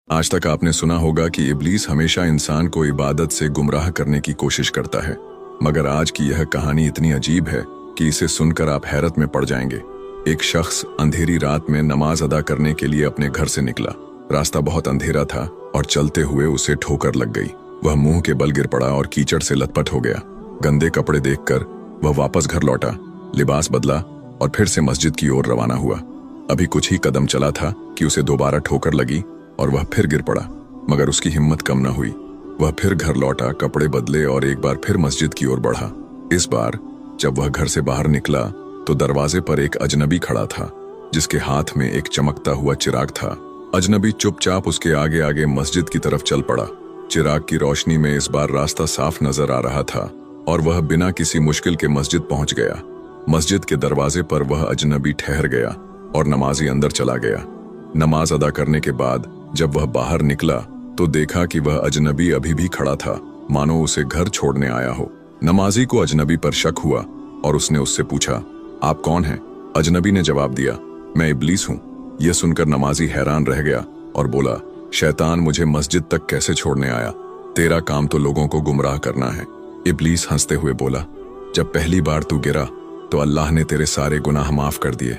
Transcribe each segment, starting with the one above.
आज तक आपने सुना होगा कि इब्लीस हमेशा इंसान को इबादत से गुमराह करने की कोशिश करता है, मगर आज की यह कहानी इतनी अजीब है कि इसे सुनकर आप हैरत में पड़ जाएंगे। एक शख्स अंधेरी रात में नमाज अदा करने के लिए अपने घर से निकला। रास्ता बहुत अंधेरा था और चलते हुए उसे ठोकर लग गई। वह मुंह के बल गिर पड़ा और कीचड़ से लथपथ हो गया। गंदे कपड़े देखकर वह वापस घर लौटा, लिबास बदला और फिर से मस्जिद की ओर रवाना हुआ। अभी कुछ ही कदम चला था कि उसे दोबारा ठोकर लगी और वह फिर गिर पड़ा, मगर उसकी हिम्मत कम न हुई। वह फिर घर लौटा, कपड़े बदले और एक बार फिर मस्जिद की ओर बढ़ा। इस बार जब वह घर से बाहर निकला तो दरवाजे पर एक अजनबी खड़ा था, जिसके हाथ में एक चमकता हुआ चिराग था। अजनबी चुपचाप उसके आगे आगे मस्जिद की तरफ चल पड़ा। चिराग की रोशनी में इस बार रास्ता साफ नजर आ रहा था और वह बिना किसी मुश्किल के मस्जिद पहुंच गया। मस्जिद के दरवाजे पर वह अजनबी ठहर गया और नमाजी अंदर चला गया। नमाज अदा करने के बाद जब वह बाहर निकला तो देखा कि वह अजनबी अभी भी खड़ा था, मानो उसे घर छोड़ने आया हो। नमाजी को अजनबी पर शक हुआ और उसने उससे पूछा, आप कौन हैं? अजनबी ने जवाब दिया, मैं इब्लीस हूँ। यह सुनकर नमाजी हैरान रह गया और बोला, शैतान मुझे मस्जिद तक कैसे छोड़ने आया? तेरा काम तो लोगों को गुमराह करना है। इब्लीस हंसते हुए बोला, जब पहली बार तू गिरा तो अल्लाह ने तेरे सारे गुनाह माफ कर दिए।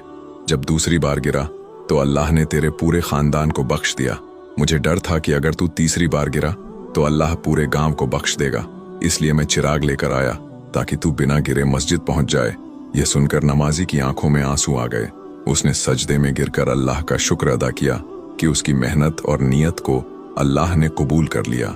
जब दूसरी बार गिरा तो अल्लाह ने तेरे पूरे खानदान को बख्श दिया। मुझे डर था कि अगर तू तीसरी बार गिरा तो अल्लाह पूरे गांव को बख्श देगा, इसलिए मैं चिराग लेकर आया ताकि तू बिना गिरे मस्जिद पहुंच जाए। यह सुनकर नमाजी की आंखों में आंसू आ गए। उसने सजदे में गिरकर अल्लाह का शुक्र अदा किया कि उसकी मेहनत और नियत को अल्लाह ने कबूल कर लिया।